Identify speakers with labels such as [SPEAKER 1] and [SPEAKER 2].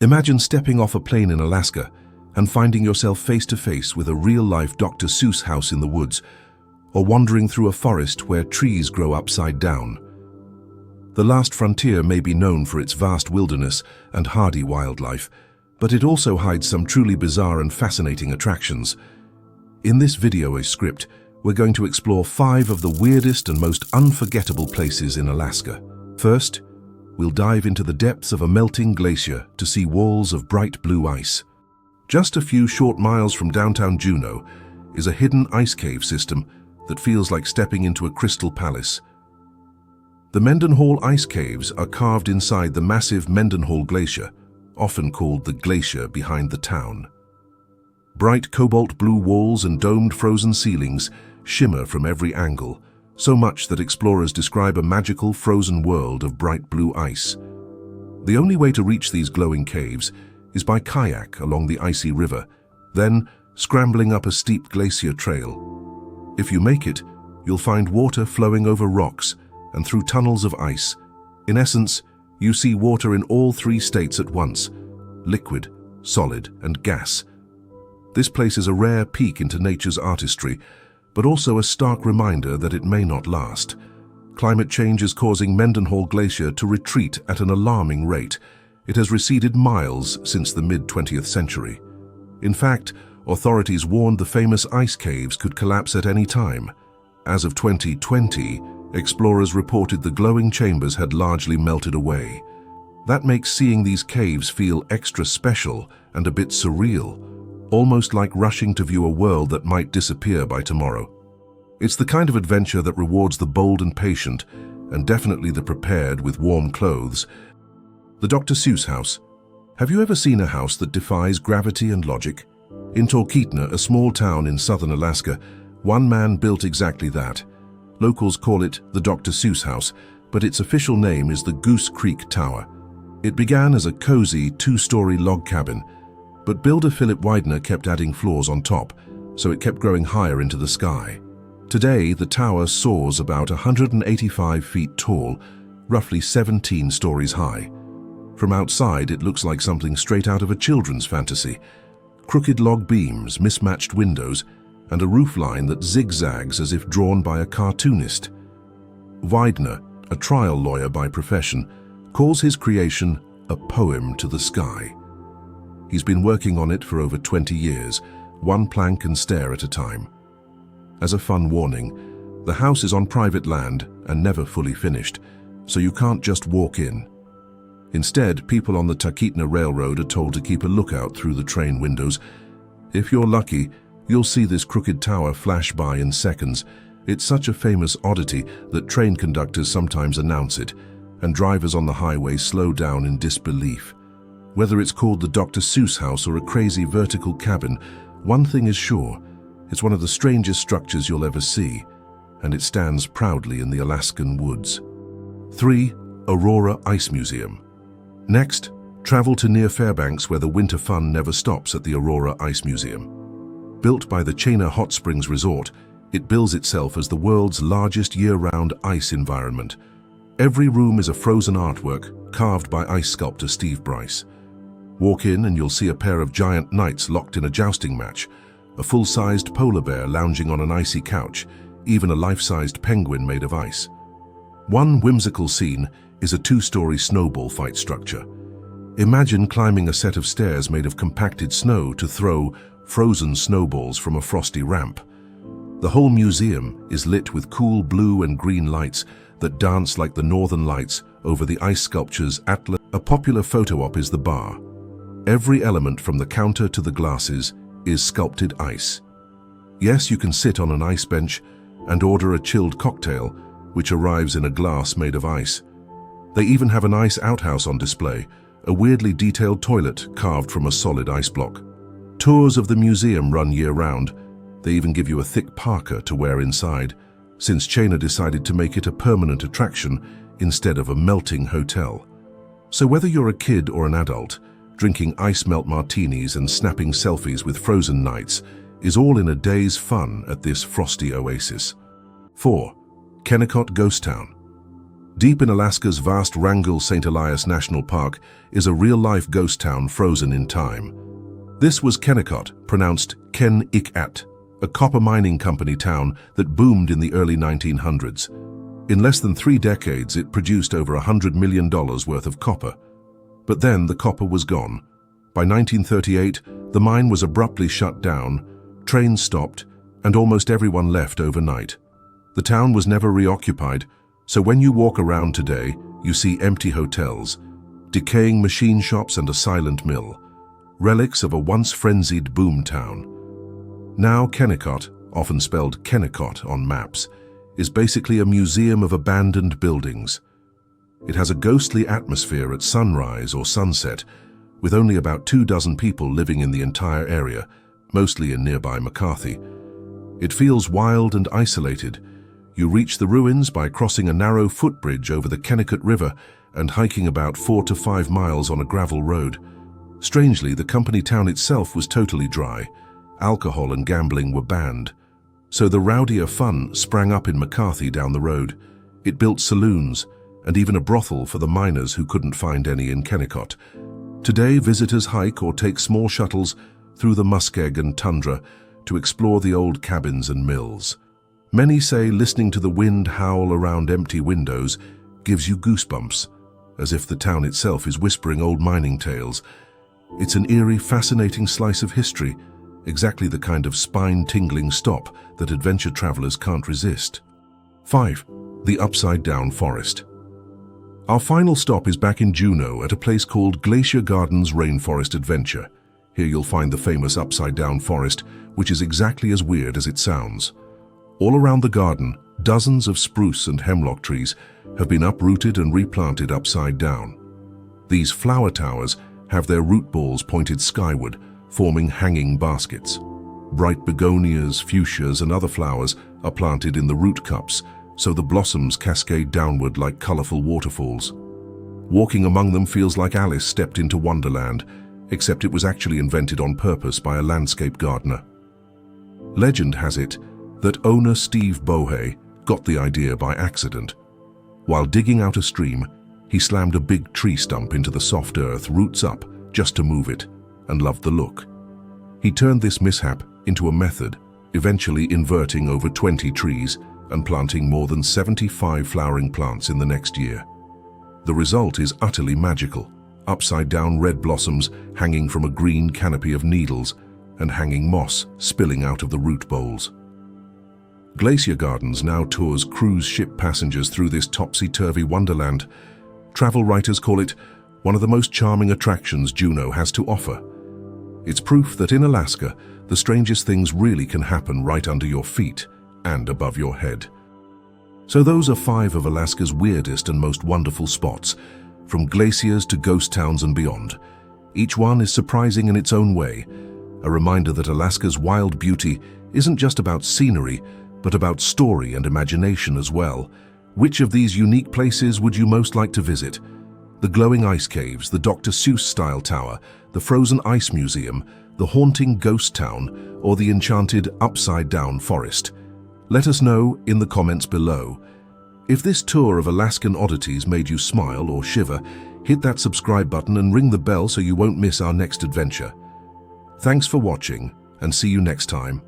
[SPEAKER 1] Imagine stepping off a plane in Alaska and finding yourself face to face with a real-life Dr. Seuss house in the woods, or wandering through a forest where trees grow upside down. The last frontier may be known for its vast wilderness and hardy wildlife, but it also hides some truly bizarre and fascinating attractions. In this video script, we're going to explore 5 of the weirdest and most unforgettable places in Alaska. First, we'll dive into the depths of a melting glacier to see walls of bright blue ice. Just a few short miles from downtown Juneau is a hidden ice cave system that feels like stepping into a crystal palace. The Mendenhall ice caves are carved inside the massive Mendenhall Glacier, often called the glacier behind the town. Bright cobalt blue walls and domed frozen ceilings shimmer from every angle, so much that explorers describe a magical frozen world of bright blue ice. The only way to reach these glowing caves is by kayak along the icy river, then scrambling up a steep glacier trail. If you make it, you'll find water flowing over rocks and through tunnels of ice. In essence, you see water in all 3 states at once: liquid, solid, and gas. This place is a rare peek into nature's artistry, but also a stark reminder that it may not last. Climate change is causing Mendenhall Glacier to retreat at an alarming rate. It has receded miles since the mid-20th century. In fact, authorities warned the famous ice caves could collapse at any time. As of 2020, explorers reported the glowing chambers had largely melted away. That makes seeing these caves feel extra special and a bit surreal, almost like rushing to view a world that might disappear by tomorrow. It's the kind of adventure that rewards the bold and patient, and definitely the prepared with warm clothes. The Dr. Seuss house. Have you ever seen a house that defies gravity and logic? In Talkeetna, a small town in southern Alaska, one man built exactly that. Locals call it the Dr. Seuss house, but its official name is the Goose Creek Tower. It began as a cozy 2-story log cabin, but builder Philip Widener kept adding floors on top, so it kept growing higher into the sky. Today, the tower soars about 185 feet tall, roughly 17 stories high. From outside, it looks like something straight out of a children's fantasy. Crooked log beams, mismatched windows, and a roofline that zigzags as if drawn by a cartoonist. Widener, a trial lawyer by profession, calls his creation a poem to the sky. He's been working on it for over 20 years, one plank and stair at a time. As a fun warning, the house is on private land and never fully finished, so you can't just walk in. Instead, people on the Talkeetna Railroad are told to keep a lookout through the train windows. If you're lucky, you'll see this crooked tower flash by in seconds. It's such a famous oddity that train conductors sometimes announce it, and drivers on the highway slow down in disbelief. Whether it's called the Dr. Seuss house or a crazy vertical cabin, one thing is sure: it's one of the strangest structures you'll ever see, and it stands proudly in the Alaskan woods. 3. Aurora Ice Museum. Next, travel to near Fairbanks, where the winter fun never stops at the Aurora Ice Museum. Built by the Chena Hot Springs Resort, it bills itself as the world's largest year-round ice environment. Every room is a frozen artwork carved by ice sculptor Steve Bryce. Walk in and you'll see a pair of giant knights locked in a jousting match, a full-sized polar bear lounging on an icy couch, even a life-sized penguin made of ice. One whimsical scene is a 2-story snowball fight structure. Imagine climbing a set of stairs made of compacted snow to throw frozen snowballs from a frosty ramp. The whole museum is lit with cool blue and green lights that dance like the northern lights over the ice sculpture's Atlas. A popular photo op is the bar. Every element from the counter to the glasses is sculpted ice. Yes, you can sit on an ice bench and order a chilled cocktail, which arrives in a glass made of ice. They even have an ice outhouse on display, a weirdly detailed toilet carved from a solid ice block. Tours of the museum run year-round. They even give you a thick parka to wear inside, since Chena decided to make it a permanent attraction instead of a melting hotel. So whether you're a kid or an adult, drinking ice melt martinis and snapping selfies with frozen knights is all in a day's fun at this frosty oasis. 4. Kennecott Ghost Town. Deep in Alaska's vast Wrangell St. Elias National Park is a real-life ghost town frozen in time. This was Kennecott, pronounced Ken-ik-at, a copper mining company town that boomed in the early 1900s. In less than 3 decades, it produced over $100 million worth of copper. But then the copper was gone. By 1938, the mine was abruptly shut down, trains stopped, and almost everyone left overnight. The town was never reoccupied, so when you walk around today, you see empty hotels, decaying machine shops and a silent mill, relics of a once frenzied boom town. Now Kennecott, often spelled Kennecott on maps, is basically a museum of abandoned buildings. It has a ghostly atmosphere at sunrise or sunset, with only about 24 people living in the entire area, mostly in nearby McCarthy. It feels wild and isolated. You reach the ruins by crossing a narrow footbridge over the Kennecott River and hiking about 4 to 5 miles on a gravel road. Strangely, the company town itself was totally dry. Alcohol and gambling were banned. So the rowdier fun sprang up in McCarthy down the road. It built saloons and even a brothel for the miners who couldn't find any in Kennecott. Today, visitors hike or take small shuttles through the Muskegon tundra to explore the old cabins and mills. Many say listening to the wind howl around empty windows gives you goosebumps, as if the town itself is whispering old mining tales. It's an eerie, fascinating slice of history, exactly the kind of spine-tingling stop that adventure travelers can't resist. 5. The Upside-Down Forest. Our final stop is back in Juneau at a place called Glacier Gardens Rainforest Adventure. Here you'll find the famous upside-down forest, which is exactly as weird as it sounds. All around the garden, dozens of spruce and hemlock trees have been uprooted and replanted upside down. These flower towers have their root balls pointed skyward, forming hanging baskets. Bright begonias, fuchsias, and other flowers are planted in the root cups, so the blossoms cascade downward like colorful waterfalls. Walking among them feels like Alice stepped into Wonderland, except it was actually invented on purpose by a landscape gardener. Legend has it that owner Steve Bohe got the idea by accident. While digging out a stream, he slammed a big tree stump into the soft earth, roots up, just to move it, and loved the look. He turned this mishap into a method, eventually inverting over 20 trees and planting more than 75 flowering plants in the next year. The result is utterly magical, upside-down red blossoms hanging from a green canopy of needles and hanging moss spilling out of the root bowls. Glacier Gardens now tours cruise ship passengers through this topsy-turvy wonderland. Travel writers call it one of the most charming attractions Juneau has to offer. It's proof that in Alaska, the strangest things really can happen right under your feet and above your head. So those are 5 of Alaska's weirdest and most wonderful spots, from glaciers to ghost towns and beyond. Each one is surprising in its own way, a reminder that Alaska's wild beauty isn't just about scenery, but about story and imagination as well. Which of these unique places would you most like to visit? The glowing ice caves, the Dr. Seuss-style tower, the frozen ice museum, the haunting ghost town, or the enchanted upside-down forest? Let us know in the comments below. If this tour of Alaskan oddities made you smile or shiver, hit that subscribe button and ring the bell so you won't miss our next adventure. Thanks for watching, and see you next time.